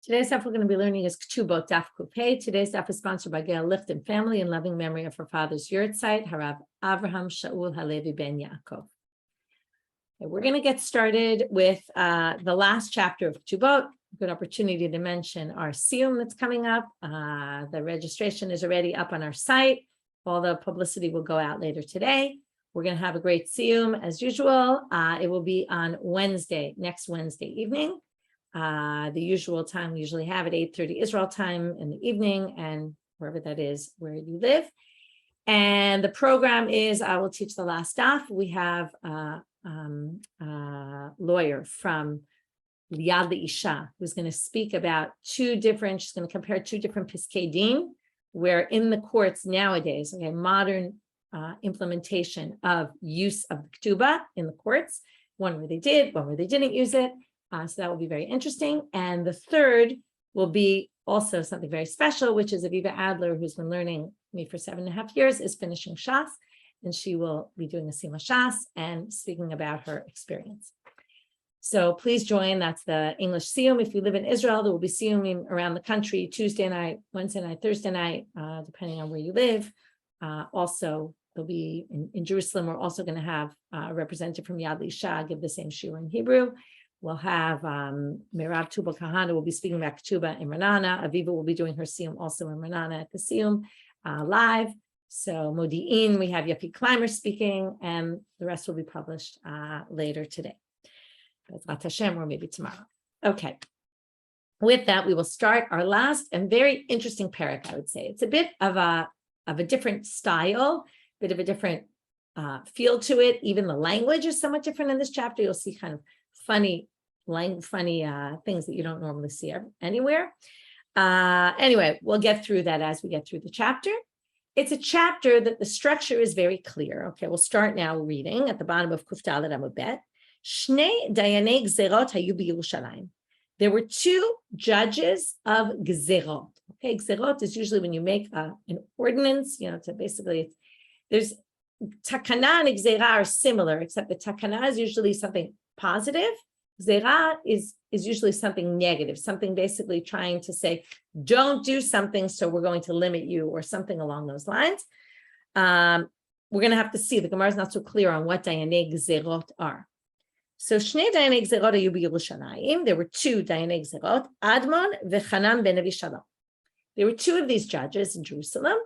Today's daf we're going to be learning is Ketubot daf Kupei. Today's daf is sponsored by Gail Lichten family in loving memory of her father's yurtzeit, Harav Avraham Shaul Halevi ben Yaakov. Okay, we're going to get started with the last chapter of Ketubot. Good opportunity to mention our siyum that's coming up. The registration is already up on our site. All the publicity will go out later today. We're going to have a great siyum as usual. It will be on Wednesday, next Wednesday evening. The usual time we usually have at 8:30 Israel time in the evening, and wherever that is where you live. And the program is I will teach the last daf. We have a lawyer from Yad Isha who's going to speak about she's going to compare two different piskei din, where in the courts nowadays, modern implementation of use of the ketubah in the courts, one where they did, one where they didn't use it. So that will be very interesting. And the third will be also something very special, which is Aviva Adler, who's been learning me for 7.5 years, is finishing Shas, and she will be doing a Sima Shas and speaking about her experience. So please join. That's the English siyum. If you live in Israel, there will be siyumim around the country, Tuesday night, Wednesday night, Thursday night, depending on where you live. Also, there'll be in Jerusalem, we're also going to have a representative from Yad Isha give the same shiur in Hebrew. We'll have Mirav Tuba Kahana will be speaking about Ketubah in Renana. Aviva will be doing her siyum also in Renana at the siyum live. So Modi'in, we have Yafi Clymer speaking, and the rest will be published later today. But Hashem, or maybe tomorrow. Okay. With that, we will start our last and very interesting parak, I would say. It's a bit of a different style, bit of a different feel to it. Even the language is somewhat different in this chapter. You'll see kind of funny things that you don't normally see anywhere. Anyway, we'll get through that as we get through the chapter. It's a chapter that the structure is very clear. Okay, we'll start now reading at the bottom of Kuf Dalet Amud Bet. Shnei dayanei gezeirot hayu b'Yerushalayim. There were two judges of gezeirot. Okay, gezeirot is usually when you make an ordinance, to basically, there's takana and gezeirah are similar, except the takana is usually something positive. Gezeirah is usually something negative, something basically trying to say, don't do something, so we're going to limit you, or something along those lines. We're going to have to see. The Gemara is not so clear on what dayanei gezeirot are. So, Shnei dayanei gezeirot hayu b'Yerushalayim. There were two dayanei gezeirot, Admon and Chanan ben Shalom. There were two of these judges in Jerusalem.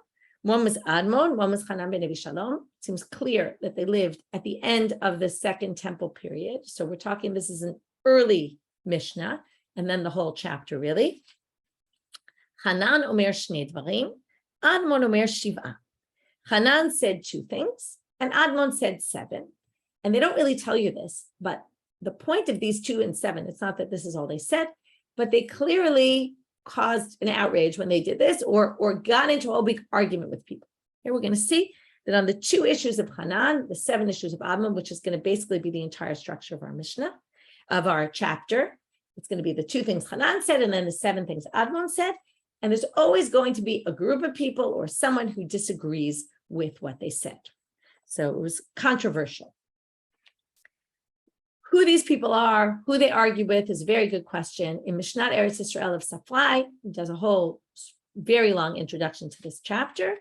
One was Admon, one was Chanan ben Shalom. It seems clear that they lived at the end of the Second Temple period. So we're talking, this is an early Mishna, and then the whole chapter, really. Chanan omer shnei dvarim, Admon omer shiv'a. Chanan said 2 things, and Admon said 7. And they don't really tell you this, but the point of these 2 and 7, it's not that this is all they said, but they clearly caused an outrage when they did this, or got into a whole big argument with people. Here we're going to see that on the 2 issues of Hanan, the 7 issues of Admon, which is going to basically be the entire structure of our Mishnah, of our chapter. It's going to be the 2 things Hanan said, and then the 7 things Admon said. And there's always going to be a group of people or someone who disagrees with what they said. So it was controversial. Who these people are, who they argue with, is a very good question. In Mishnat Eretz Yisrael of Safrai, he does a whole very long introduction to this chapter,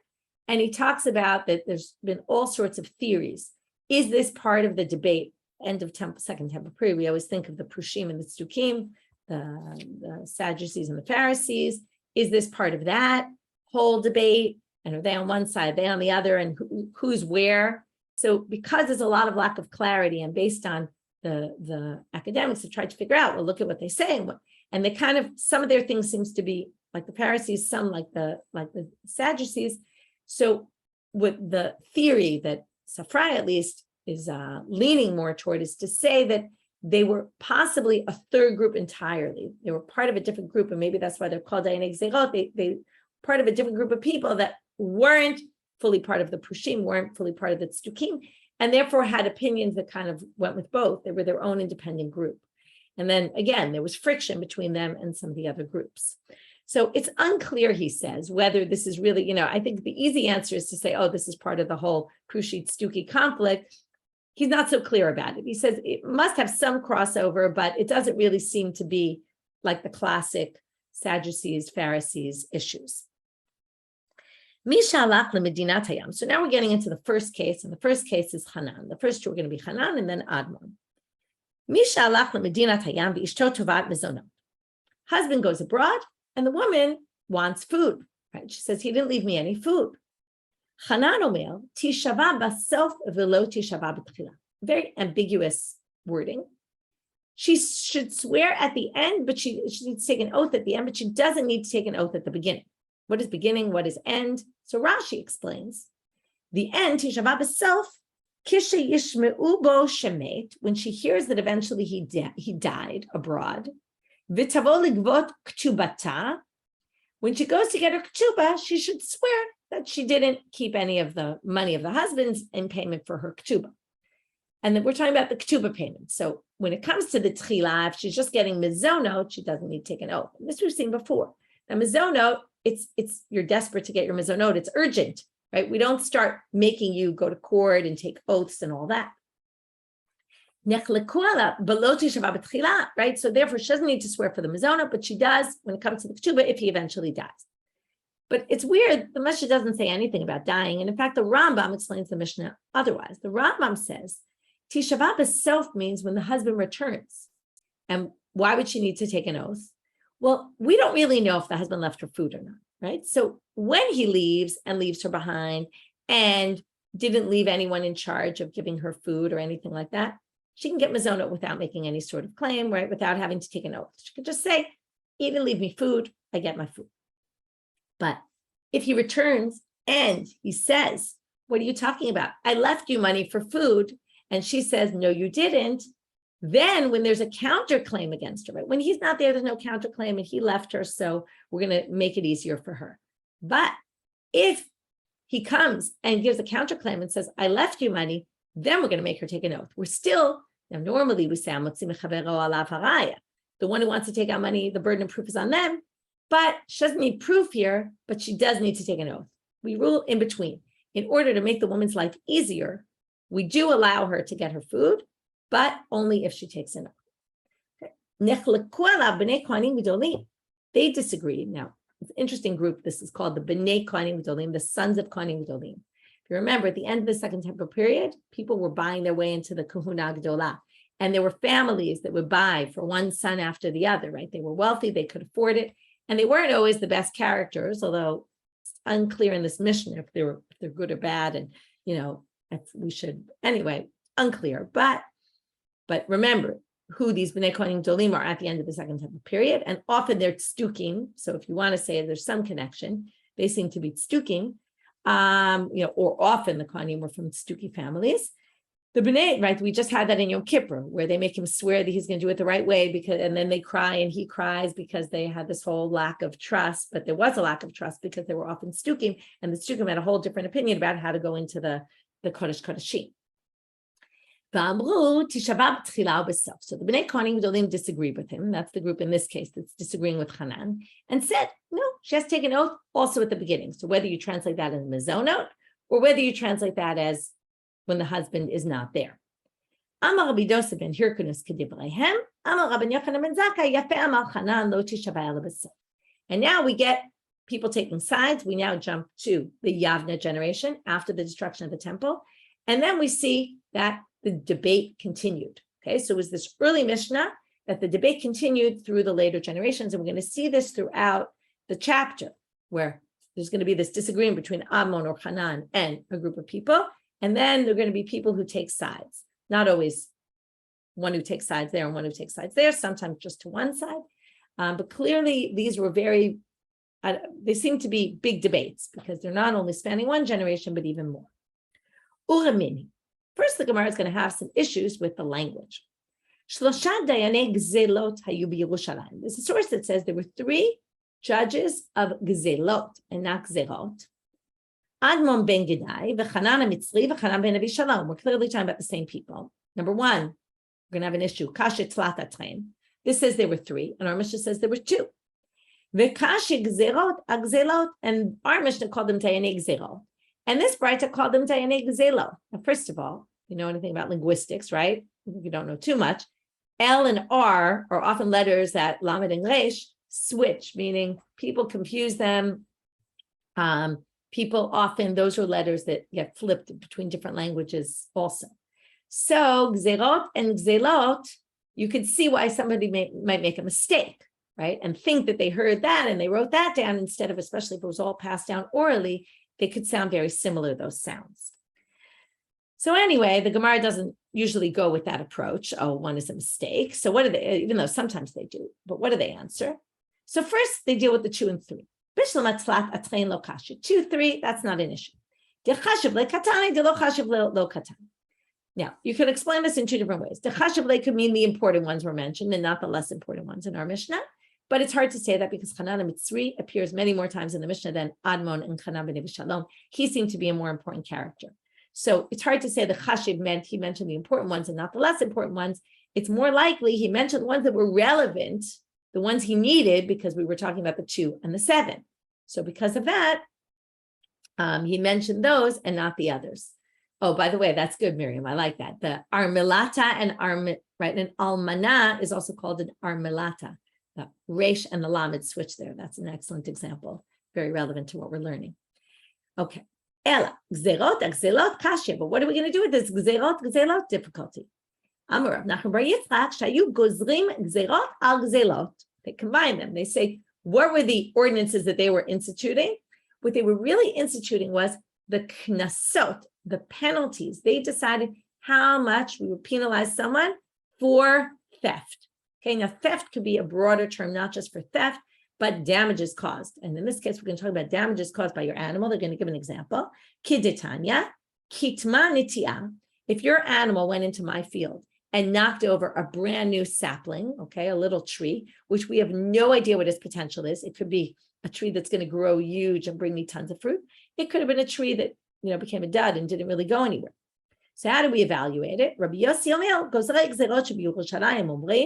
and he talks about that there's been all sorts of theories. Is this part of the debate? End of Second Temple period, we always think of the Prushim and the Tzukim, the Sadducees and the Pharisees. Is this part of that whole debate? And are they on one side, they on the other, and who's where? So because there's a lot of lack of clarity, and based on the academics have tried to figure out, well, look at what they say, and they kind of, some of their things seems to be like the Pharisees, some like the Sadducees. So what the theory that Safrai at least is leaning more toward is to say that they were possibly a third group entirely. They were part of a different group, and maybe that's why they're called dayanei gezeirot. They part of a different group of people that weren't fully part of the Prushim, weren't fully part of the Tzukim, and therefore had opinions that kind of went with both. They were their own independent group. And then again, there was friction between them and some of the other groups. So it's unclear, he says, whether this is really, I think the easy answer is to say, oh, this is part of the whole Prushit-Stuki conflict. He's not so clear about it. He says it must have some crossover, but it doesn't really seem to be like the classic Sadducees, Pharisees issues. So now we're getting into the first case, and the first case is Chanan. The first two are going to be Chanan and then Admon. Husband goes abroad, and the woman wants food. Right? She says, he didn't leave me any food. Chanan omer, tishava basof velo tishava b'tchila. Very ambiguous wording. She should swear at the end, but she needs to take an oath at the end, but she doesn't need to take an oath at the beginning. What is beginning? What is end? So Rashi explains. The end, tishava basof, kishe yishmeu bo shemet, when she hears that eventually he died abroad. V'tavo ligvot ktubata, when she goes to get her ketubah, she should swear that she didn't keep any of the money of the husband's in payment for her ketubah. And then we're talking about the ketubah payment. So when it comes to the tchila, if she's just getting mizonot, she doesn't need to take an oath. And this we've seen before. Now mizonot, it's you're desperate to get your mizonot. It's urgent, right? We don't start making you go to court and take oaths and all that. Right? So therefore, she doesn't need to swear for the mizonot, but she does when it comes to the ketubah if he eventually dies. But it's weird, the Mishna doesn't say anything about dying. And in fact, the Rambam explains the Mishna otherwise. The Rambam says, Tisha B'Sov means when the husband returns. And why would she need to take an oath? Well, we don't really know if the husband left her food or not, right? So when he leaves and leaves her behind and didn't leave anyone in charge of giving her food or anything like that, she can get mizonot without making any sort of claim, right? Without having to take an oath. She can just say, he didn't leave me food, I get my food. But if he returns and he says, what are you talking about? I left you money for food. And she says, no, you didn't. Then when there's a counterclaim against her, right? When he's not there, there's no counterclaim and he left her. So we're going to make it easier for her. But if he comes and gives a counterclaim and says, I left you money, then we're going to make her take an oath. We're still, now normally we say, the one who wants to take out money, the burden of proof is on them. But she doesn't need proof here, but she does need to take an oath. We rule in between. In order to make the woman's life easier, we do allow her to get her food, but only if she takes an oath. They disagreed. Now, it's an interesting group. This is called the Bnei Kohanim Gedolim, the sons of Kohanim Gedolim. If you remember, at the end of the Second Temple period, people were buying their way into the Kahuna Gedolah. And there were families that would buy for one son after the other, right? They were wealthy, they could afford it. And they weren't always the best characters, although it's unclear in this Mishna if they're good or bad. And, we should, anyway, unclear. But remember who these Bnei Kohanim Gedolim are at the end of the Second Temple period. And often they're tzdukim. So if you want to say there's some connection, they seem to be tzdukim. Or often the Kohanim were from tzduki families. The Bnei, right, we just had that in Yom Kippur, where they make him swear that he's going to do it the right way, and then they cry and he cries because they had this whole lack of trust. But there was a lack of trust because they were often tzdukim, and the tzdukim had a whole different opinion about how to go into the Kodesh Kodeshim. So the Bnei Kohanim Gedolim disagreed with him. That's the group in this case that's disagreeing with Chanan, and said, no, she has to take an oath also at the beginning. So whether you translate that as mizonot or whether you translate that as when the husband is not there. Amar Rabbi Dosa ben Hirkunus kedivreihem, Amar Rabban Yochanan ben Zakkai yafe amar Chanan lo tishava ela b'sof. And now we get people taking sides. We now jump to the Yavna generation after the destruction of the temple. And then we see that the debate continued. Okay, so it was this early Mishnah that the debate continued through the later generations. And we're going to see this throughout the chapter where there's going to be this disagreement between Admon or Chanan and a group of people. And then there are going to be people who take sides, not always one who takes sides there and one who takes sides there, sometimes just to one side. But clearly these were they seem to be big debates because they're not only spanning one generation, but even more. Uramini. First, the Gemara is going to have some issues with the language. dayanei gezeilot hayu b'Yerushalayim. There's a source that says there were 3 judges of gezeilot and not gezeirot. Admon ben Gedai, v'Chanan Mitzri, v'Chanan ben Avishalom. We're clearly talking about the same people. Number 1, we're going to have an issue. Kasha tzlat atrein. This says there were 3, and our Mishnah says there were 2. V'kasha gezeirot, gezeilot, and our Mishnah called them dayanei gezeirot. And this Braita called them dayanei gezeilot. Now, first of all, if you know anything about linguistics, right? If you don't know too much, L and R are often letters that Lamed and Resh switch, meaning people confuse them. People often, those are letters that get flipped between different languages also. So gezeirot and gezeilot, you could see why somebody might make a mistake, right? And think that they heard that and they wrote that down instead of, especially if it was all passed down orally, they could sound very similar, those sounds. So anyway, the Gemara doesn't usually go with that approach. Oh, one is a mistake. So what do they, even though sometimes they do, but what do they answer? So first they deal with the 2 and 3. 2, 3, that's not an issue. Now, you can explain this in 2 different ways. The chashav could mean the important ones were mentioned and not the less important ones in our Mishnah. But it's hard to say that because Chanan Mitzri appears many more times in the Mishnah than Admon and Chanan. He seemed to be a more important character. So it's hard to say the chashiv meant he mentioned the important ones and not the less important ones. It's more likely he mentioned the ones that were relevant, the ones he needed, because we were talking about the 2 and the 7. So because of that, he mentioned those and not the others. Oh, by the way, that's good, Miriam. I like that. The armilata and right, and almana is also called an armilata. The resh and the lamed switch there. That's an excellent example, very relevant to what we're learning. Okay. Ela, gezeirot, gezeilot, kasha. But what are we going to do with this gezeirot, difficulty? Amar Nachum bar Yitzchak, shayu gozrim gezeirot al gezeilot. They combine them. They say, what were the ordinances that they were instituting? What they were really instituting was the knasot, the penalties. They decided how much we would penalize someone for theft. Okay, now theft could be a broader term, not just for theft, but damages caused. And in this case, we're going to talk about damages caused by your animal. They're going to give an example. Kidetanya, kitma nitia. If your animal went into my field and knocked over a brand new sapling, okay, a little tree, which we have no idea what its potential is. It could be a tree that's going to grow huge and bring me tons of fruit. It could have been a tree that, became a dud and didn't really go anywhere. So how do we evaluate it? Rabbi Yossi Omer,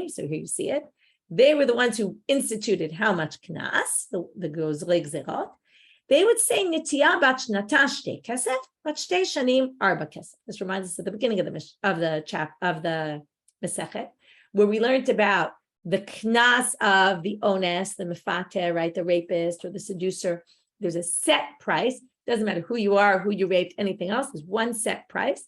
so here you see it. They were the ones who instituted how much knas, the gezeirot. They would say nitiya bat shnata shte kesef, bat shte shanim arba kesef. This reminds us at the beginning of the Masechet, where we learned about the knas of the ones, the mefater, right, the rapist or the seducer. There's a set price. Doesn't matter who you are, who you raped, anything else. There's one set price.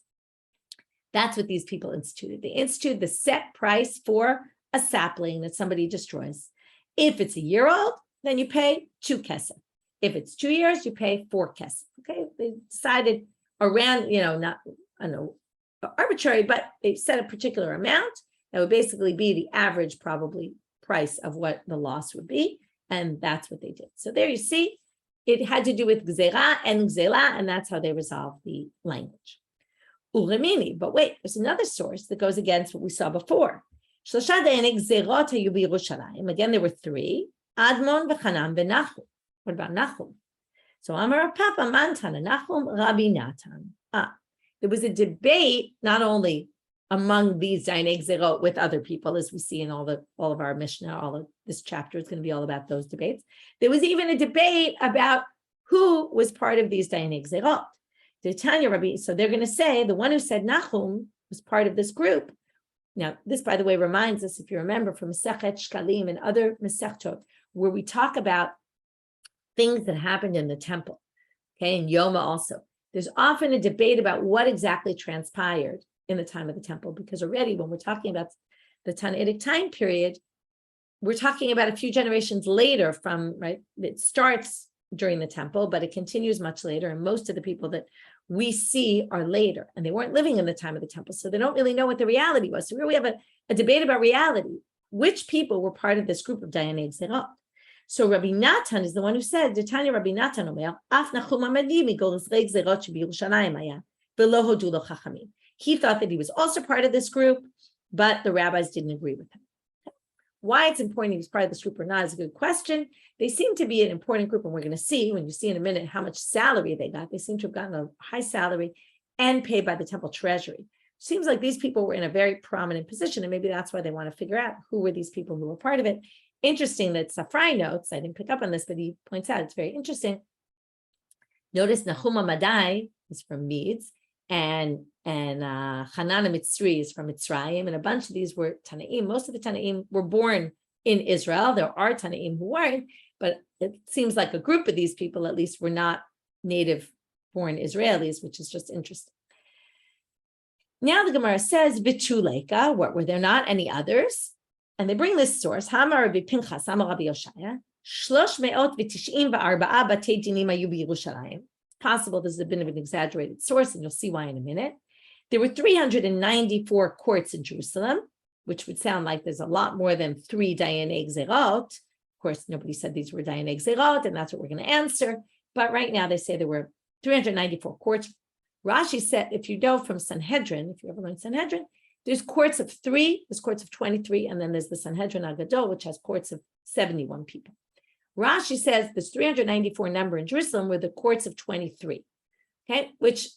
That's what these people instituted. They instituted the set price for a sapling that somebody destroys. If it's a year old, then you pay 2 kesef. If it's 2 years, you pay 4 kesef. Okay, they decided around, not, I don't know, arbitrary, but they set a particular amount that would basically be the average probably price of what the loss would be, and that's what they did. So there you see, it had to do with gezeira and gezeila, and that's how they resolved the language. Ulemini, but wait, there's another source that goes against what we saw before. Again, there were 3, Admon, Chanan, Nachum. What about Nachum? So Amar Papa Mantana Nachum Rabbi Natan. There was a debate not only among these dayanei gezeirot with other people, as we see in all of our Mishnah. All of this chapter is going to be all about those debates. There was even a debate about who was part of these dayanei gezeirot. So they're going to say the one who said Nachum was part of this group. Now, this, by the way, reminds us, if you remember, from Masechet Shkalim and other Masechtot, where we talk about things that happened in the temple, okay, and Yoma also. There's often a debate about what exactly transpired in the time of the temple, because already when we're talking about the Tannaitic time period, we're talking about a few generations later from, right, it starts during the temple, but it continues much later, and most of the people that we see are later, and they weren't living in the time of the temple, so they don't really know what the reality was. So here we have a debate about reality. Which people were part of this group of dayanei gezeirot? So Rabbi Natan is the one who said, Detanya Rabbi Natan Omer, Af Nachum Amadi migolzrei gezeirot shebiyerushalayim haya, v'lo hodu lo chachamim. He thought that he was also part of this group, but the rabbis didn't agree with him. Why it's important he was part of this group or not is a good question. They seem to be an important group, and we're going to see, when you see in a minute how much salary they got. They seem to have gotten a high salary and paid by the temple treasury. Seems like these people were in a very prominent position, and maybe that's why they want to figure out who were these people who were part of it. Interesting that Safrai notes, I didn't pick up on this, but he points out it's very interesting. Notice Nahum Amadai is from Medes, and Chanan Mitzri is from Mitzrayim, and a bunch of these were tannaim. Most of the tannaim were born in Israel. There are tannaim who weren't, but it seems like a group of these people at least were not native-born Israelis, which is just interesting. Now the Gemara says, Vituleka, what were there not any others? And they bring this source, Hamar Rabbi Pinchas, Hamar Rabbi Yoshaya, 394 batei dinim hayu b'Yerushalayim. It's possible this is a bit of an exaggerated source, and you'll see why in a minute. There were 394 courts in Jerusalem, which would sound like there's a lot more than 3 dayanei gezeirot. Of course, nobody said these were dayanei gezeirot, and that's what we're going to answer. But right now they say there were 394 courts. Rashi said, if you know from Sanhedrin, if you ever learned Sanhedrin, there's courts of 3, there's courts of 23, and then there's the Sanhedrin Agadol, which has courts of 71 people. Rashi says this 394 number in Jerusalem were the courts of 23, okay, which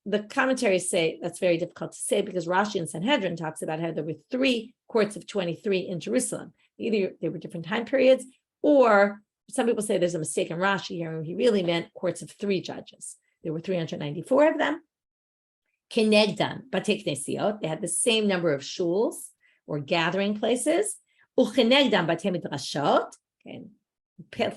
the commentaries say that's very difficult to say because Rashi in Sanhedrin talks about how there were 3 courts of 23 in Jerusalem. Either they were different time periods, or some people say there's a mistake in Rashi here, and he really meant courts of 3 judges. There were 394 of them. Kenegdan, batei knesiot, they had the same number of shuls or gathering places. Uchenegdan batei midrashot,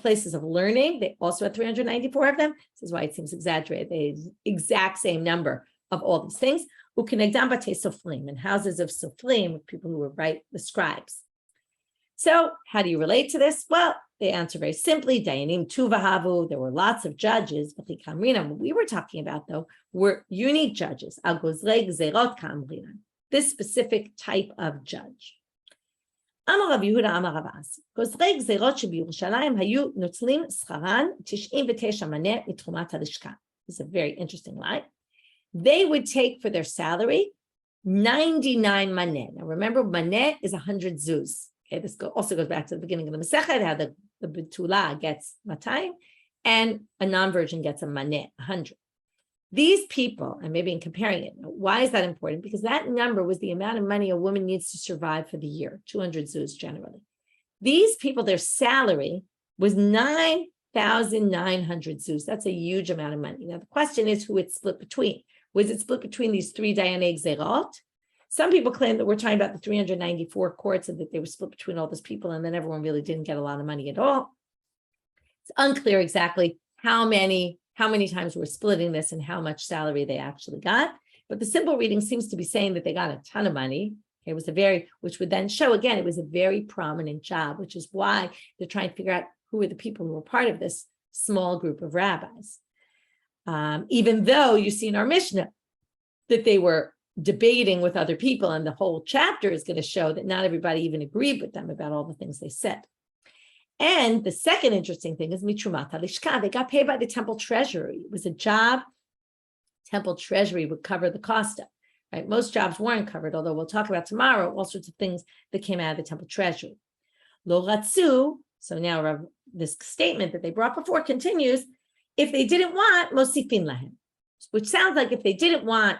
places of learning. They also had 394 of them. This is why it seems exaggerated. They had the exact same number of all these things. Ukenegdan batei soflim, and houses of soflim, people who were the scribes. So how do you relate to this? Well, they answer very simply, dayanim tuvahavu, there were lots of judges, but the kamrina, what we were talking about though, were unique judges, al gozrei gezeirot kamrina, this specific type of judge. Amar Rav Yehuda Amar Rav Asi, gozrei gezeirot shebiyerushalayim hayu notlim scharan 99 maneh mitrumat halishka. This is a very interesting line. They would take for their salary 99 maneh. Now remember, maneh is 100 zuz. Okay, this also goes back to the beginning of the Masechet, how the Betula gets 200, and a non-virgin gets a maneh, 100. These people, and maybe in comparing it, why is that important? Because that number was the amount of money a woman needs to survive for the year, 200 zuz generally. These people, their salary was 9,900 zuz. That's a huge amount of money. Now, the question is who it's split between. Was it split between these 3 dayanei gezeirot? Some people claim that we're talking about the 394 courts and that they were split between all those people, and then everyone really didn't get a lot of money at all. It's unclear exactly how many times we're splitting this and how much salary they actually got. But the simple reading seems to be saying that they got a ton of money. It was which would then show, again, it was a very prominent job, which is why they're trying to figure out who are the people who were part of this small group of rabbis. Even though you see in our Mishna that they were debating with other people, and the whole chapter is going to show that not everybody even agreed with them about all the things they said. And the second interesting thing is mitrumat halishka. They got paid by the temple treasury. It was a job temple treasury would cover the cost of. Right? Most jobs weren't covered, although we'll talk about tomorrow all sorts of things that came out of the temple treasury. Lo ratzu. So now this statement that they brought before continues. If they didn't want, mosifin lahem, which sounds like if they didn't want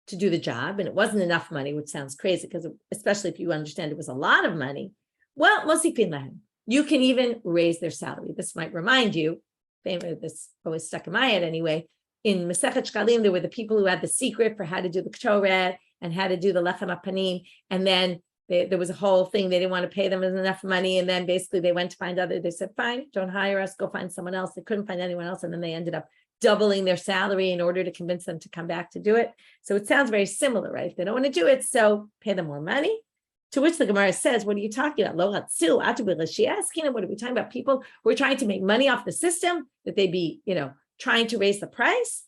to do the job, and it wasn't enough money, which sounds crazy, because especially if you understand it was a lot of money, well, mosifin lahem, you can even raise their salary. This might remind you, this always stuck in my head anyway, in Masechet Shkalim, there were the people who had the secret for how to do the Ketoret and how to do the Lechem HaPanim, and then there was a whole thing, they didn't want to pay them enough money, and then basically they went to find they said, fine, don't hire us, go find someone else. They couldn't find anyone else, and then they ended up doubling their salary in order to convince them to come back to do it. So it sounds very similar, right? They don't want to do it, so pay them more money. To which the Gemara says, what are you talking about? Lo hatzu atu b'lashiaskin. What are we talking about? People who are trying to make money off the system, that they be, trying to raise the price?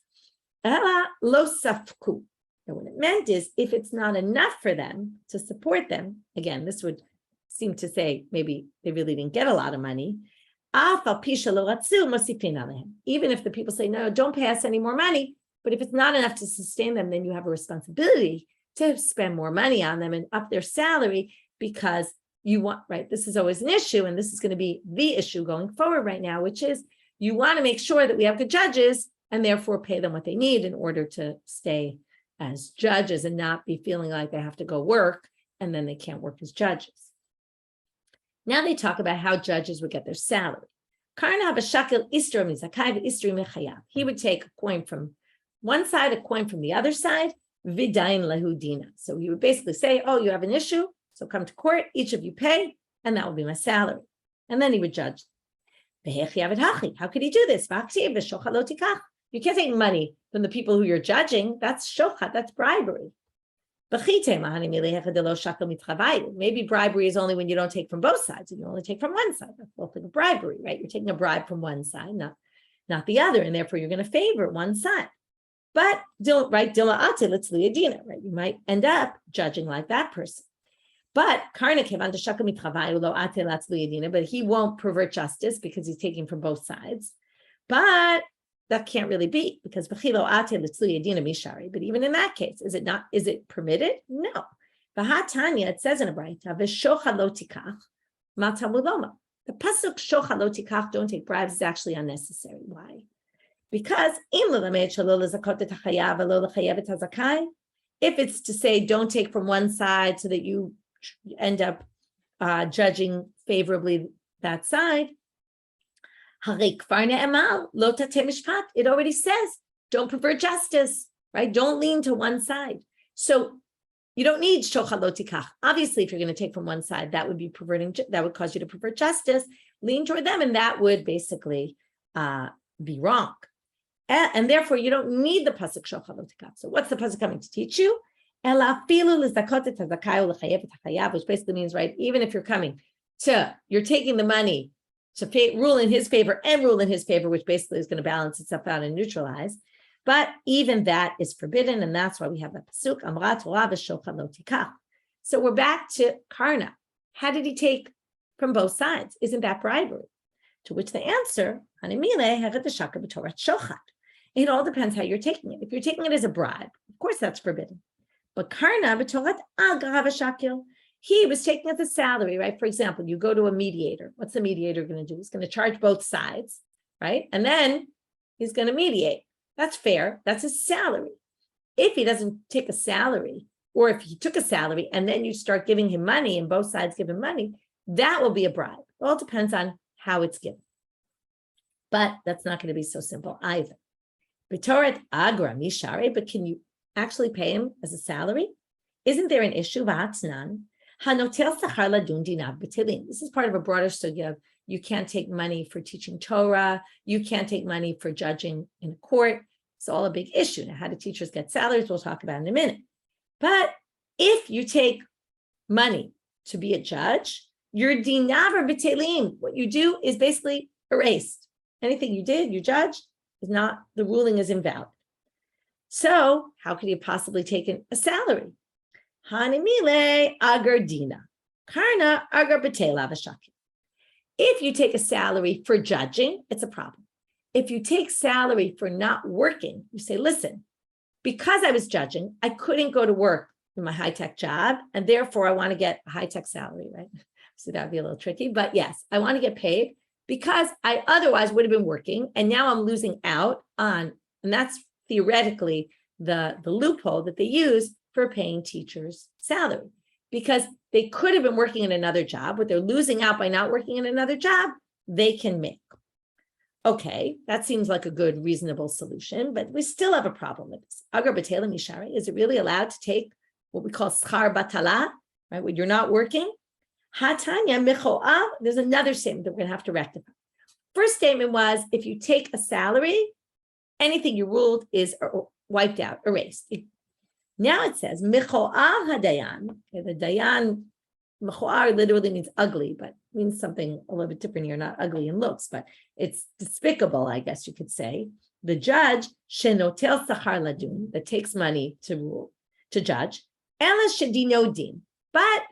Lo safku. And what it meant is, if it's not enough for them to support them, again, this would seem to say maybe they really didn't get a lot of money. Even if the people say, no, don't pay us any more money, but if it's not enough to sustain them, then you have a responsibility to spend more money on them and up their salary, because you want, right? This is always an issue, and this is going to be the issue going forward right now, which is you want to make sure that we have good judges and therefore pay them what they need in order to stay as judges and not be feeling like they have to go work and then they can't work as judges. Now they talk about how judges would get their salary. He would take a coin from one side, a coin from the other side, vidain lahudina. So he would basically say, oh, you have an issue, so come to court, each of you pay, and that would be my salary. And then he would judge. How could he do this? You can't take money from the people who you're judging. That's shochat, that's bribery. Maybe bribery is only when you don't take from both sides and you only take from one side. That's the whole thing of bribery, right? You're taking a bribe from one side, not the other, and therefore you're going to favor one side. But right? You might end up judging like that person. But but he won't pervert justice because he's taking from both sides. But that can't really be because but even in that case, is it permitted? No. It says in a brayta, the pasuk shochat lo tikach, don't take bribes, is actually unnecessary. Why? Because if it's to say don't take from one side so that you end up judging favorably that side, it already says don't pervert justice, right? Don't lean to one side. So you don't need shochat lo tikach. Obviously, if you're going to take from one side, that would be perverting. That would cause you to pervert justice. Lean toward them, and that would basically be wrong. And therefore, you don't need the pasuk shochat lo tikach. So, what's the pasuk coming to teach you? Which basically means, right? Even if you're taking the money to rule in his favor and rule in his favor, which basically is going to balance itself out and neutralize. But even that is forbidden, and that's why we have the pasuk Amra Torah v'shochat lo tikach. So we're back to Karna. How did he take from both sides? Isn't that bribery? To which the answer, it all depends how you're taking it. If you're taking it as a bribe, of course that's forbidden. But Karna b'torat agra v'shakil, he was taking it as a salary, right? For example, you go to a mediator. What's the mediator going to do? He's going to charge both sides, right? And then he's going to mediate. That's fair. That's his salary. If he doesn't take a salary, or if he took a salary and then you start giving him money and both sides give him money, that will be a bribe. It all depends on how it's given. But that's not going to be so simple either. B'torat agra mishare, but can you actually pay him as a salary? Isn't there an issue? This is part of a broader sugya of you can't take money for teaching Torah, you can't take money for judging in a court. It's all a big issue. Now, how do teachers get salaries? We'll talk about in a minute. But if you take money to be a judge, your dinavar b'telim, what you do is basically erased. Anything you did, you judged, is not, the ruling is invalid. So how could he have possibly taken a salary? Hanimile agar dina, karna agar b'tela v'shakil. If you take a salary for judging, it's a problem. If you take salary for not working, you say, listen, because I was judging, I couldn't go to work in my high-tech job, and therefore I want to get a high-tech salary, right? So that'd be a little tricky, but yes, I want to get paid because I otherwise would have been working, and now I'm losing out on, and that's theoretically the loophole that they use for paying teachers salary, because they could have been working in another job, but they're losing out by not working in another job, they can make. Okay, that seems like a good, reasonable solution, but we still have a problem with this. Agar b'tela mishari, is it really allowed to take what we call schar batala, right, when you're not working? Hatanya micho'av, there's another statement that we're going to have to rectify. First statement was, if you take a salary, anything you ruled is wiped out, erased. Now it says, micho'av hadayan. Okay, the dayan, micho'ar literally means ugly, but means something a little bit different here, not ugly in looks, but it's despicable, I guess you could say. The judge, shenotel sachar ladun, that takes money to rule, to judge, ela shedino din, but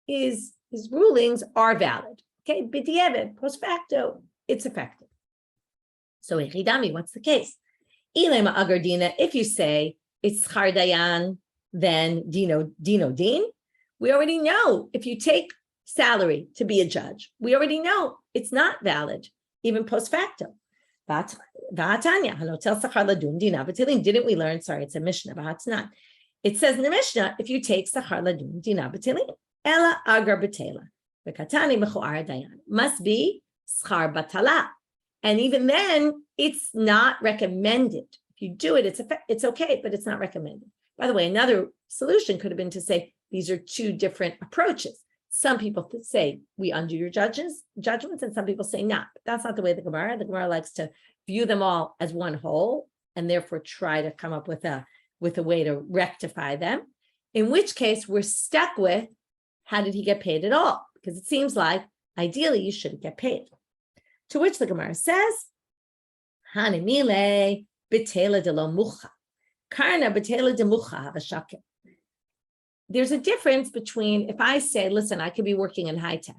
his rulings are valid. Okay, b'diavad, post facto, it's effective. So echidami, what's the case? Ilema agardina, if you say it's schar dayan, then dino din. We already know if you take salary to be a judge, we already know it's not valid, even post facto. Didn't we learn? Sorry, it's a Mishna. It says in the Mishna, if you take sachar ladun dina b'tilin, ela agar b'tela, v'katani mechuar dayan, must be schar batala, and even then it's not recommended. If you do it, it's okay, but it's not recommended. By the way, another solution could have been to say these are two different approaches. Some people say we undo your judgments, and some people say not. But that's not the way the Gemara likes to view them all as one whole, and therefore try to come up with a way to rectify them. In which case, we're stuck with, how did he get paid at all? Because it seems like ideally you shouldn't get paid. To which the Gemara says, Hanimile betela de lo mucha, karna betela de mucha havashakim. There's a difference between if I say, listen, I could be working in high tech,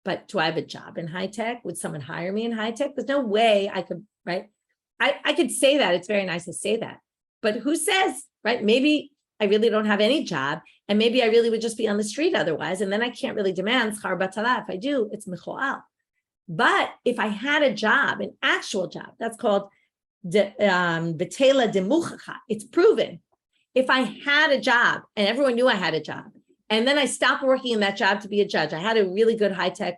but do I have a job in high tech? Would someone hire me in high tech? There's no way I could, right? I could say that. It's very nice to say that. But who says, right? Maybe I really don't have any job, and maybe I really would just be on the street otherwise, and then I can't really demand schar batala. If I do, it's mechoal. But if I had a job, an actual job, that's called betela de muchacha. It's proven. If I had a job and everyone knew I had a job, and then I stopped working in that job to be a judge, I had a really good high-tech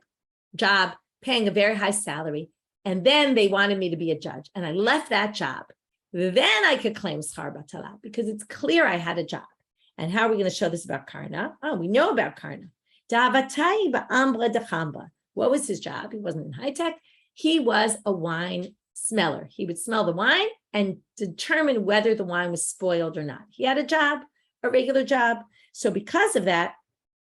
job paying a very high salary, and then they wanted me to be a judge, and I left that job, then I could claim schar batala because it's clear I had a job. And how are we going to show this about Karna? Oh, we know about Karna. What was his job? He wasn't in high tech. He was a wine smeller. He would smell the wine and determine whether the wine was spoiled or not. He had a job, a regular job. So because of that,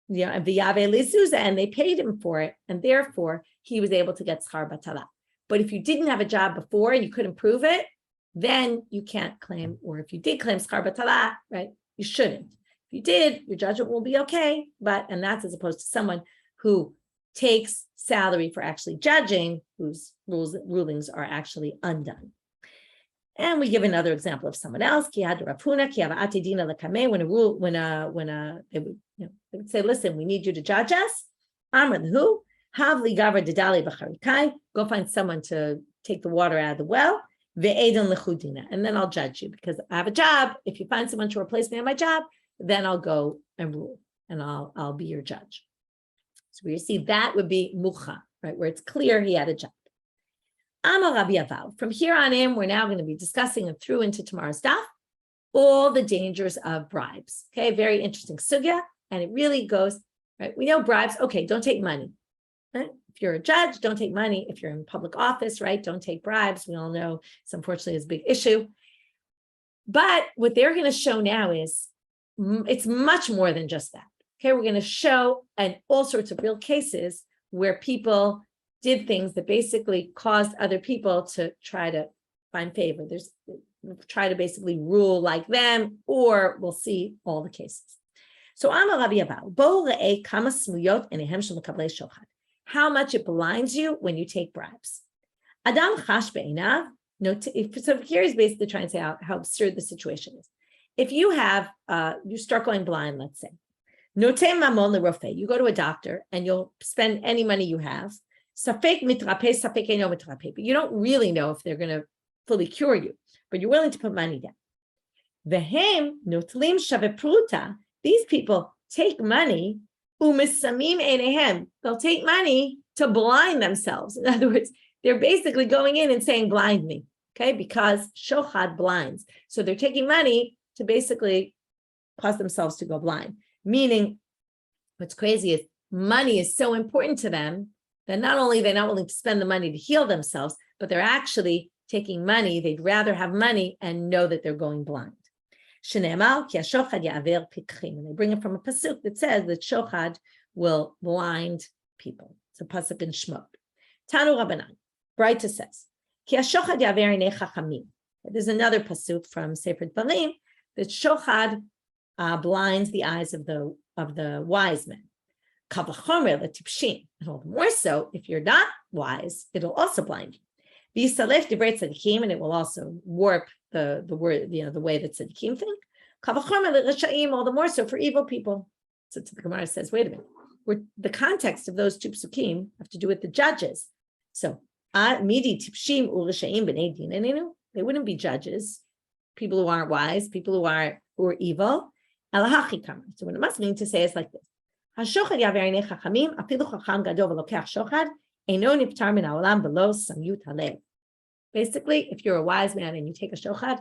and they paid him for it, and therefore he was able to get schar batala. But if you didn't have a job before and you couldn't prove it, then you can't claim, or if you did claim schar batala, right, you shouldn't. If you did, your judgment will be okay, and that's as opposed to someone who takes salary for actually judging, whose rulings are actually undone. And we give another example of someone else. When they would say, listen, we need you to judge us. Go find someone to take the water out of the well, and then I'll judge you because I have a job. If you find someone to replace me on my job, then I'll go and rule, and I'll be your judge. So we see that would be mucha, right, where it's clear he had a job. From here on in, we're now going to be discussing and through into tomorrow's daf, all the dangers of bribes. Okay, very interesting sugya, and it really goes, right, we know bribes, okay, don't take money. Right? If you're a judge, don't take money. If you're in public office, right, don't take bribes. We all know it's unfortunately a big issue. But what they're going to show now is it's much more than just that. Okay, we're going to show all sorts of real cases where people did things that basically caused other people to try to find favor. Try to basically rule like them, or we'll see all the cases. So how much it blinds you when you take bribes. Adam chash be'einav. So here he's basically trying to say how absurd the situation is. If you have, you start going blind, let's say. You go to a doctor and you'll spend any money you have. But you don't really know if they're going to fully cure you, but you're willing to put money down. These people take money. They'll take money to blind themselves. In other words, they're basically going in and saying, blind me, okay? Because shochad blinds. So they're taking money to basically cause themselves to go blind. Meaning, what's crazy is money is so important to them that they're not willing to spend the money to heal themselves, but they're actually taking money. They'd rather have money and know that they're going blind. And they bring it from a pasuk that says that shochad will blind people. It's a pasuk in Shemot. Tanu Rabbanit. Brita says, there's another pasuk from Sefer Dvarim that shochad blinds the eyes of the wise men. And all the more so, if you're not wise, it'll also blind you. And it will also warp the word, the way that tzaddikim think. All the more so for evil people. So the Gemara says, wait a minute. The context of those two psukim have to do with the judges. So midi tipshim u'rishayim b'nei din. They wouldn't be judges, people who aren't wise, people who are evil. So what it must mean to say is like this. Basically, if you're a wise man and you take a shochad,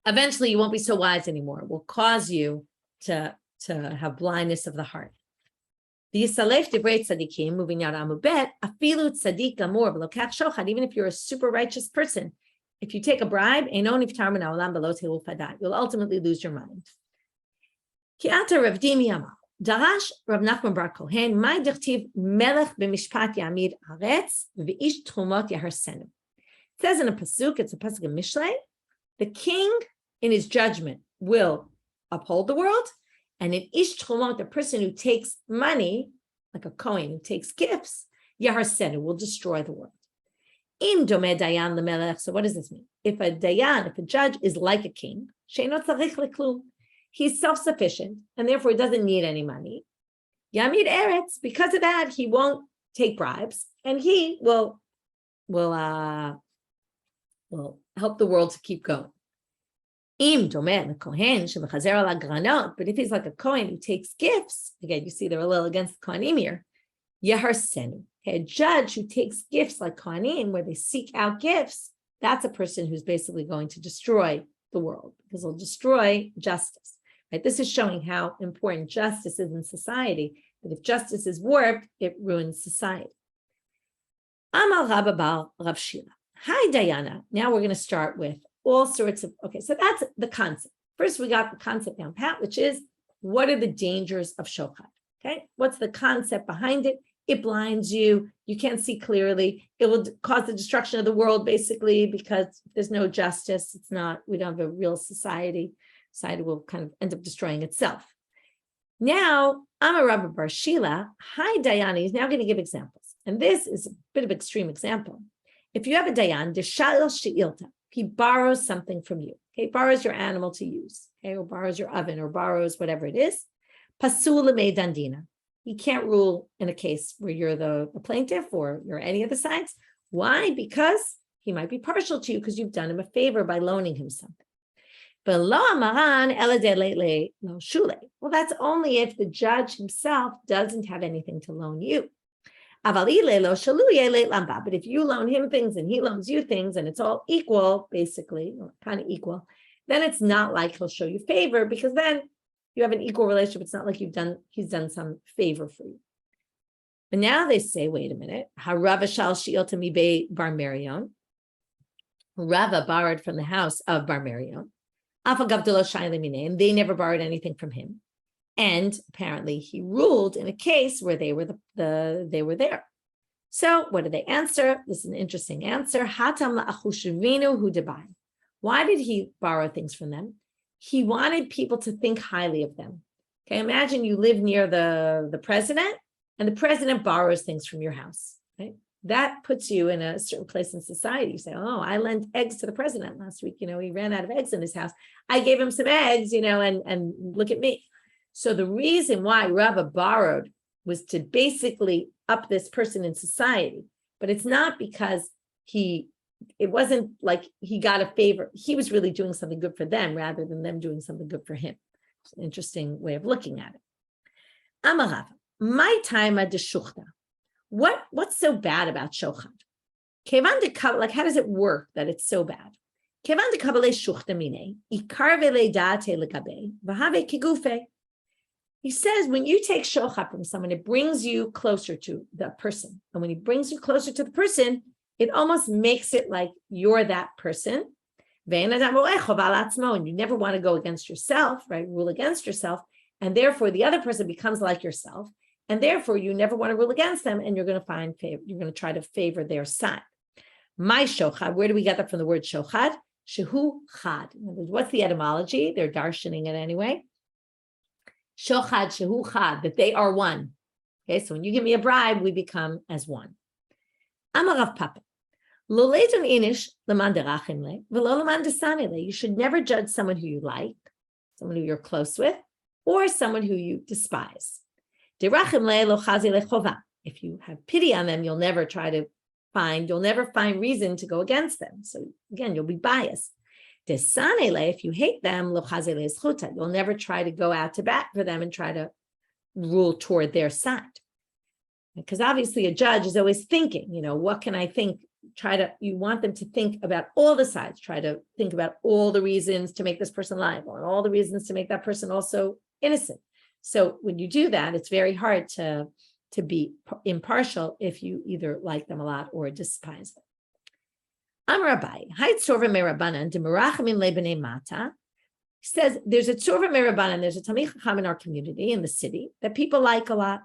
eventually you won't be so wise anymore. It will cause you to have blindness of the heart. The Yisalef Divrei Tzadikim, moving now to Amubet, Afilu Tzadik Gamor V'lokach Shochad, even if you're a super righteous person, if you take a bribe, you'll ultimately lose your mind. Ki'ata Rav Dimi Amar, Darash Rav Nachman Bar Kohen, Mai Dichtiv Melech B'mishpat Yamid Haaretz V'ish Trumot Yaharsenu. It says in a pasuk, it's a pasuk in Mishlei, the king in his judgment will uphold the world, and in Ish Trumot, the person who takes money, like a kohen who takes gifts, Yaharsenu will destroy the world. Im domeh dayan lemelech. So what does this mean? If a judge is like a king, she'eno tzarich leklum, he's self-sufficient and therefore he doesn't need any money. Yamid eretz, because of that, he won't take bribes and he will help the world to keep going. Im domeh lekohen shemechazer al hagranot. But if he's like a kohen who takes gifts, again, you see they're a little against the kohanim here. Yaharsenu. A judge who takes gifts like kohanim, where they seek out gifts, that's a person who's basically going to destroy the world because he'll destroy justice. Right? This is showing how important justice is in society. That if justice is warped, it ruins society. Amal Rabba Bar Rav Shila. Hi, Diana. Now we're going to start with all sorts of. Okay, so that's the concept. First, we got the concept down pat, which is what are the dangers of shochad? Okay, what's the concept behind it? It blinds you. You can't see clearly. It will cause the destruction of the world, basically, because there's no justice. We don't have a real society. Society will kind of end up destroying itself. Now, Amar Rabba Bar Shila, hi, dayanei, is now going to give examples. And this is a bit of an extreme example. If you have a dayan, deshalil she'ilta, he borrows something from you. Okay, borrows your animal to use, okay, or borrows your oven, or borrows whatever it is. Pasul lemei dandina. He can't rule in a case where you're the plaintiff or you're any of the sides. Why? Because he might be partial to you because you've done him a favor by loaning him something. Well, that's only if the judge himself doesn't have anything to loan you. But if you loan him things and he loans you things and it's all equal, basically, or kind of equal, then it's not like he'll show you favor because then you have an equal relationship. It's not like he's done some favor for you. But now they say, wait a minute. Rava borrowed from the house of Bar Merion. And they never borrowed anything from him. And apparently he ruled in a case where they were they were there. So what did they answer? This is an interesting answer. Why did he borrow things from them? He wanted people to think highly of them. Okay, imagine you live near the president and the president borrows things from your house. Right? That puts you in a certain place in society. You say, oh, I lent eggs to the president last week. He ran out of eggs in his house. I gave him some eggs, and look at me. So the reason why Rava borrowed was to basically up this person in society. But it's not because it wasn't like he got a favor. He was really doing something good for them rather than them doing something good for him. It's an interesting way of looking at it. Amarav, my time at the shuchta. What's so bad about shochad? Like, how does it work that it's so bad? He says when you take shochad from someone, it brings you closer to the person. And when he brings you closer to the person, it almost makes it like you're that person. And you never want to go against yourself, right? Rule against yourself. And therefore, the other person becomes like yourself. And therefore, you never want to rule against them. And you're going to find favor. You're going to try to favor their side. My shochad, where do we get that from the word shochad? Shehu chad. What's the etymology? They're darshaning it anyway. Shochad, shehu chad, that they are one. Okay, so when you give me a bribe, we become as one. Amarav Papa. You should never judge someone who you like, someone who you're close with, or someone who you despise. If you have pity on them, you'll never find reason to go against them. So again, you'll be biased. If you hate them, you'll never try to go out to bat for them and try to rule toward their side. Because obviously a judge is always thinking, what can I think? You want them to think about all the sides, try to think about all the reasons to make this person liable and all the reasons to make that person also innocent. So when you do that, it's very hard to be impartial if you either like them a lot or despise them. Am Rabbi, Hai Tzorva me Rabbanan, de Merachim lebnei mata. He says there's a Tzorva me Rabbanan, there's a Talmid Chacham in our community, in the city, that people like a lot.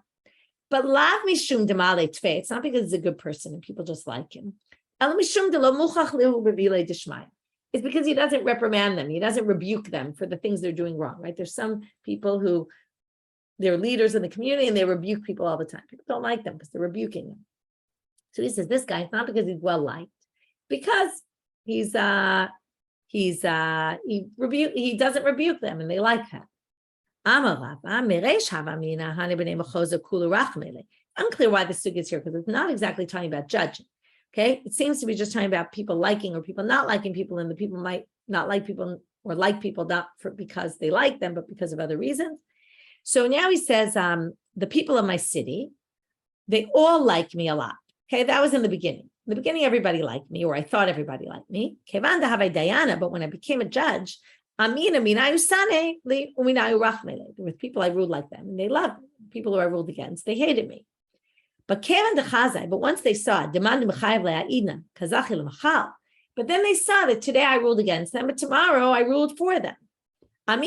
But lav mishum demale tfei, it's not because he's a good person and people just like him. El mishum de lo muchach lehu b'vilei dishmaya. It's because he doesn't reprimand them, he doesn't rebuke them for the things they're doing wrong, right? There's some people who, they're leaders in the community and they rebuke people all the time. People don't like them because they're rebuking them. So he says, this guy, it's not because he's well liked, because he doesn't rebuke them and they like him. Unclear why the sugya is here, because it's not exactly talking about judging. Okay, it seems to be just talking about people liking or people not liking people, and the people might not like people or like people not because they like them, but because of other reasons. So now he says, the people of my city, they all like me a lot. Okay, that was in the beginning. In the beginning, everybody liked me, or I thought everybody liked me. But when I became a judge, there were people I ruled like them, and they loved me. People who I ruled against, they hated me. But once they saw, but then they saw that today I ruled against them, but tomorrow I ruled for them. Then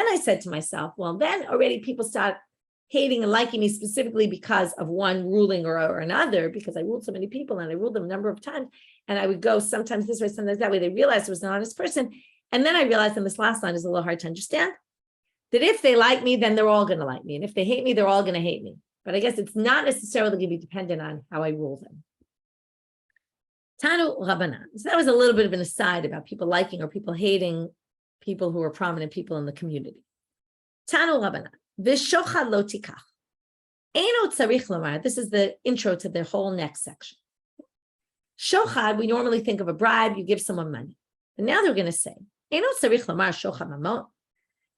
I said to myself, well, then already people start hating and liking me specifically because of one ruling or another, because I ruled so many people and I ruled them a number of times. And I would go sometimes this way, sometimes that way. They realized I was an honest person. And then I realized, and this last line is a little hard to understand, that if they like me, then they're all going to like me. And if they hate me, they're all going to hate me. But I guess it's not necessarily going to be dependent on how I rule them. Tanu Rabbanan. So that was a little bit of an aside about people liking or people hating people who are prominent people in the community. Tanu Rabbanan. V'shochad lo tikach. Eino tzarich lomar. This is the intro to the whole next section. Shochad, we normally think of a bribe, you give someone money. But now they're going to say, Eino tzarich lomar shochad mamon.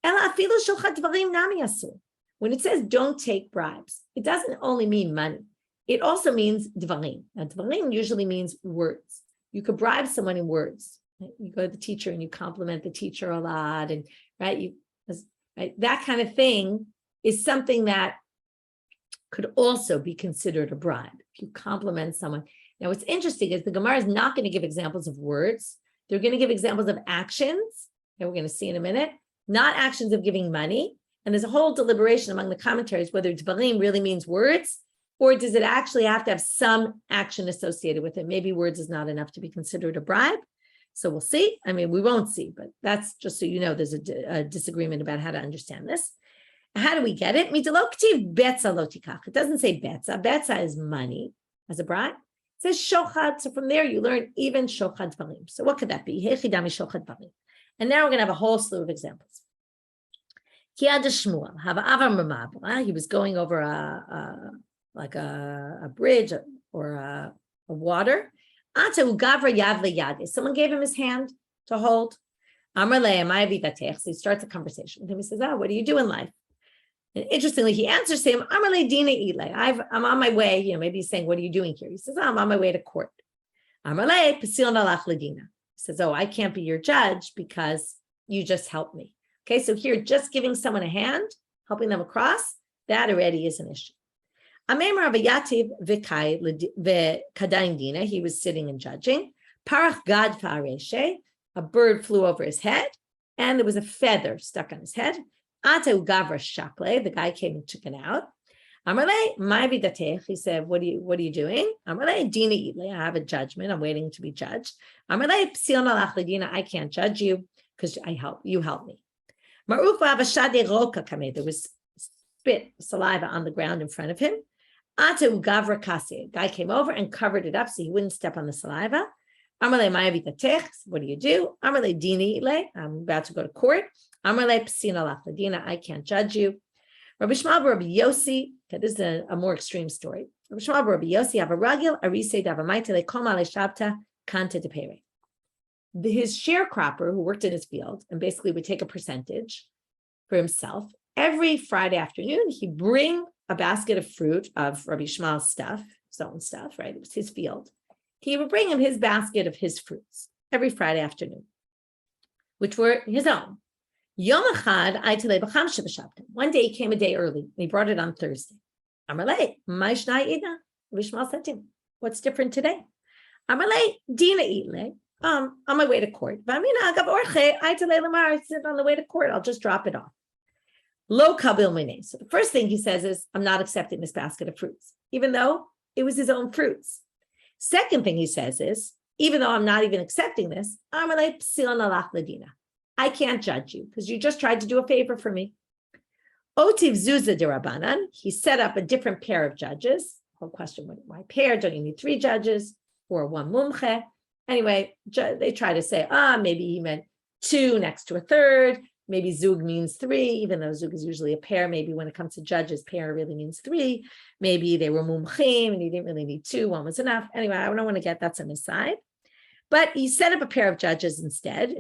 Ela afilu shochad dvarim nami asur. When it says don't take bribes, it doesn't only mean money. It also means dvarim. Now, dvarim usually means words. You could bribe someone in words. You go to the teacher and you compliment the teacher a lot, and right, that kind of thing is something that could also be considered a bribe. If you compliment someone. Now, what's interesting is the Gemara is not going to give examples of words. They're going to give examples of actions, and we're going to see in a minute, not actions of giving money. And there's a whole deliberation among the commentaries whether dvarim really means words, or does it actually have to have some action associated with it? Maybe words is not enough to be considered a bribe. So we'll see. I mean, we won't see, but that's just so you know, there's a disagreement about how to understand this. How do we get it? It doesn't say betza. Betza is money as a bribe. It says shochad. So from there, you learn even shochad dvarim. So what could that be? And now we're going to have a whole slew of examples. He was going over a bridge or a water. Someone gave him his hand to hold. So he starts a conversation with him. He says, what do you do in life? And interestingly, he answers him, I'm on my way. Maybe he's saying, what are you doing here? He says, I'm on my way to court. He says, I can't be your judge because you just helped me. Okay, so here, just giving someone a hand, helping them across, that already is an issue. He was sitting and judging. A bird flew over his head, and there was a feather stuck on his head. The guy came and took it out. He said, what are you doing? I have a judgment. I'm waiting to be judged. I can't judge you because you help me. There was spit, saliva on the ground in front of him. Guy came over and covered it up so he wouldn't step on the saliva. What do you do? I'm about to go to court. I can't judge you. Rabbi Shmuel Rabbi Yossi, okay, this is a more extreme story. Rabbi Shmuel Rabbi Yossi have a ragil, arise davamaitele komale shabta kante depere. His sharecropper who worked in his field and basically would take a percentage for himself. Every Friday afternoon, he'd bring a basket of fruit of Rabbi Shmuel's stuff, his own stuff, right? It was his field. He would bring him his basket of his fruits every Friday afternoon. which were his own. Yom echad aitalei b'chamsha b'shabtai. One day he came a day early, and he brought it on Thursday. Amalei, Mishna ida. Rishmal said to him, "What's different today?" Amalei, Dina itle. On my way to court. I said on the way to court, I'll just drop it off. Lo kabil mine. So the first thing he says is, I'm not accepting this basket of fruits, even though it was his own fruits. Second thing he says is, even though I'm not even accepting this, I can't judge you because you just tried to do a favor for me. Otiv zuza de Rabbanan. He set up a different pair of judges. Whole question, why pair? Don't you need 3 judges or 1 mumche? Anyway, they try to say, maybe he meant 2 next to a third. Maybe zug means 3, even though zug is usually a pair. Maybe when it comes to judges, pair really means 3. Maybe they were mumchim and he didn't really need 2. 1 was enough. Anyway, I don't want to get that's on his side. But he set up a pair of judges instead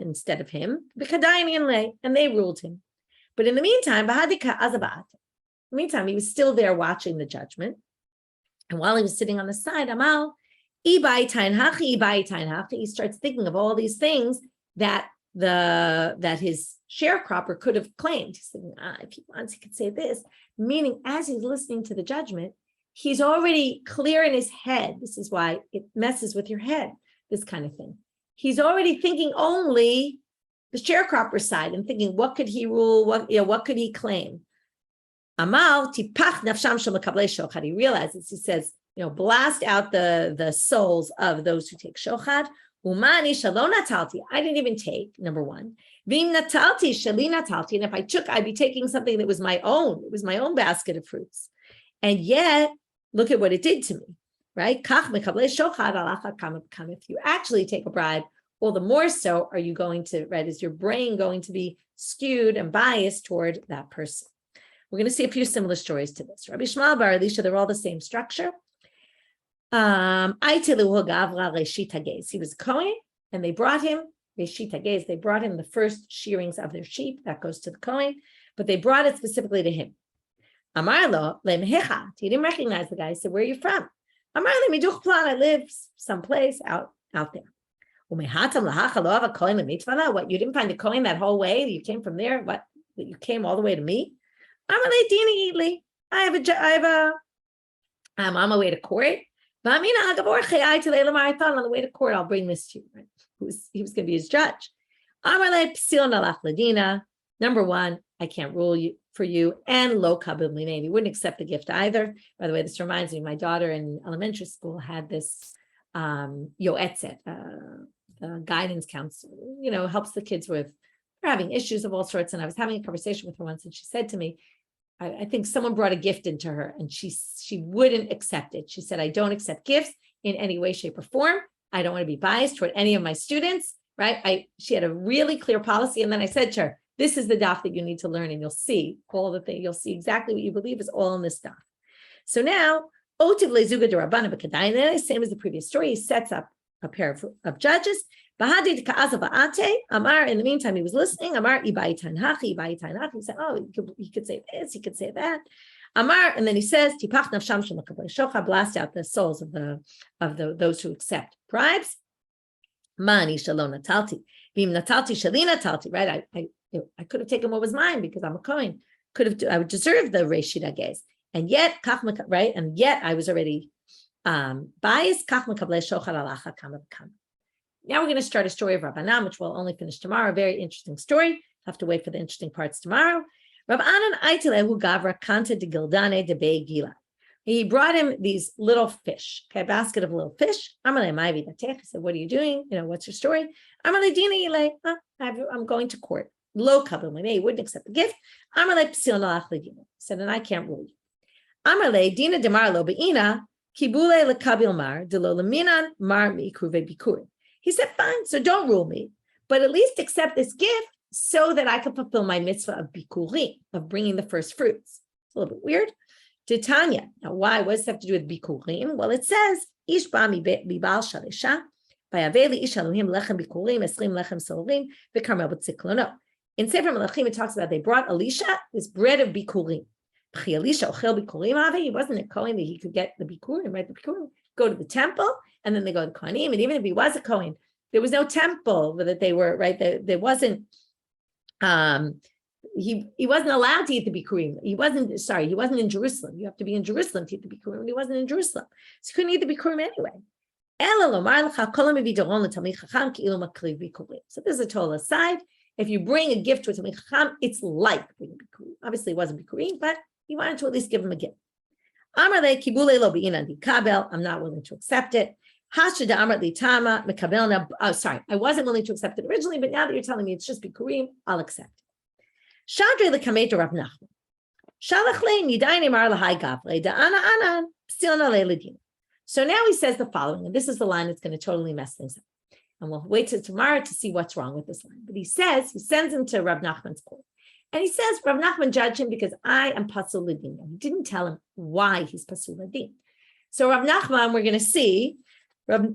of him, and they ruled him. But in the meantime, he was still there watching the judgment. And while he was sitting on the side, he starts thinking of all these things that his sharecropper could have claimed. He's thinking, if he wants, he could say this. Meaning, as he's listening to the judgment, he's already clear in his head. This is why it messes with your head, this kind of thing. He's already thinking only the sharecropper side and thinking, what could he rule? What could he claim? He realizes, he says, blast out the souls of those who take shochad. I didn't even take, number 1. And if I took, I'd be taking something that was my own. It was my own basket of fruits. And yet, look at what it did to me, right? If you actually take a bribe, all the more so are you going to, right, is your brain going to be skewed and biased toward that person. We're going to see a few similar stories to this. Rabbi Shmuel bar Elisha, they're all the same structure. He was a Kohen, and they brought him the first shearings of their sheep. That goes to the Kohen, but they brought it specifically to him. Amarlo lemhecha. He didn't recognize the guy. He said, "Where are you from?" Amarlo miduchplan. I live someplace out there. What? You didn't find a Kohen that whole way? You came from there? What? That you came all the way to me? I'm on my way to court. I thought on the way to court, I'll bring this to you. Right? He was going to be his judge. Number 1, I can't rule you for you, and lo kabel minei. He wouldn't accept the gift either. By the way, this reminds me, my daughter in elementary school had this yoetzet, guidance counselor, helps the kids with having issues of all sorts. And I was having a conversation with her once, and she said to me, I think someone brought a gift into her and she wouldn't accept it. She said, I don't accept gifts in any way, shape, or form. I don't want to be biased toward any of my students, right? She had a really clear policy. And then I said to her, this is the daf that you need to learn, and you'll see all the things. You'll see exactly what you believe is all in this daf. So now, same as the previous story, he sets up a pair of judges. Amar, in the meantime, he was listening. Amar, he said, he could say this, he could say that. Amar, and then he says, blast out the souls of those who accept bribes. Mani shalom natalti. Vim natalti shali natalti, right? I could have taken what was mine because I'm a Kohen. I would deserve the reshit gaze. And yet, right? And yet I was already biased. Now we're going to start a story of Rabbanan, which we'll only finish tomorrow. A very interesting story. Have to wait for the interesting parts tomorrow. Rabbanan aitelehu gavra kanta de gildane de bei gila. He brought him these little fish, a basket of little fish. He said, what are you doing? What's your story? I'm going to court. Lo kabel he wouldn't accept the gift. Said, and I can't rule you. Amarle dina demar lo beina kibule lekabil mar de lo laminan mar mikruve bikur. He said, fine, so don't rule me, but at least accept this gift so that I can fulfill my mitzvah of bikurim, of bringing the first fruits. It's a little bit weird. Titania. Now, why? What does it have to do with bikurim? Well, it says, Ish ba mibal shalisha, vayaveli ish Elohim lechem bikurim, esrim lechem solim, v'karmel b'tziklono. In Sefer Melachim, it talks about they brought Elisha this bread of bikurim. Elisha ochel bikurim ave. He wasn't a Kohen that he could get the bikurim, right? The bikurim go to the temple, and then they go to kohanim. And even if he was a Kohen, there was no temple that they were, right? There wasn't, he wasn't allowed to eat the bikurim. He wasn't in Jerusalem. You have to be in Jerusalem to eat the bikurim. He wasn't in Jerusalem. So he couldn't eat the bikurim anyway. So this is a total aside. If you bring a gift to a Talmid Chacham, it's like bringing bikurim. Obviously, it wasn't bikurim, but he wanted to at least give him a gift. I'm not willing to accept it. I wasn't willing to accept it originally, but now that you're telling me it's just bikurim, I'll accept it. So now he says the following, and this is the line that's going to totally mess things up. And we'll wait till tomorrow to see what's wrong with this line. But he sends him to Rav Nachman's court. And he says, Rav Nachman judged him because I am pasul ladin. And he didn't tell him why he's pasul ladin. So Rav Nachman, we're going to see, Rav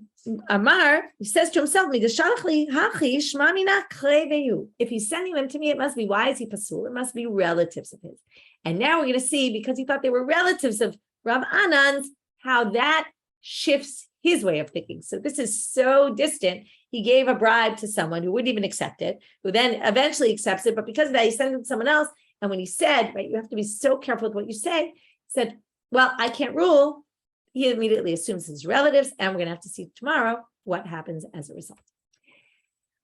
Amar, he says to himself, if he's sending them to me, it must be, why is he pasul? It must be relatives of his. And now we're going to see, because he thought they were relatives of Rav Anan's, how that shifts his way of thinking. So this is so distant. He gave a bribe to someone who wouldn't even accept it, who then eventually accepts it. But because of that, he sent it to someone else. And when he said, right, you have to be so careful with what you say, he said, well, I can't rule. He immediately assumes his relatives. And we're going to have to see tomorrow what happens as a result.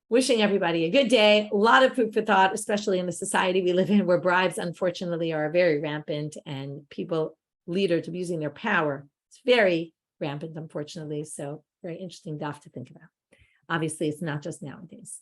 Wishing everybody a good day. A lot of food for thought, especially in the society we live in, where bribes, unfortunately, are very rampant and people, leaders, abusing their power. It's very rampant, unfortunately. So very interesting stuff to think about. Obviously, it's not just nowadays.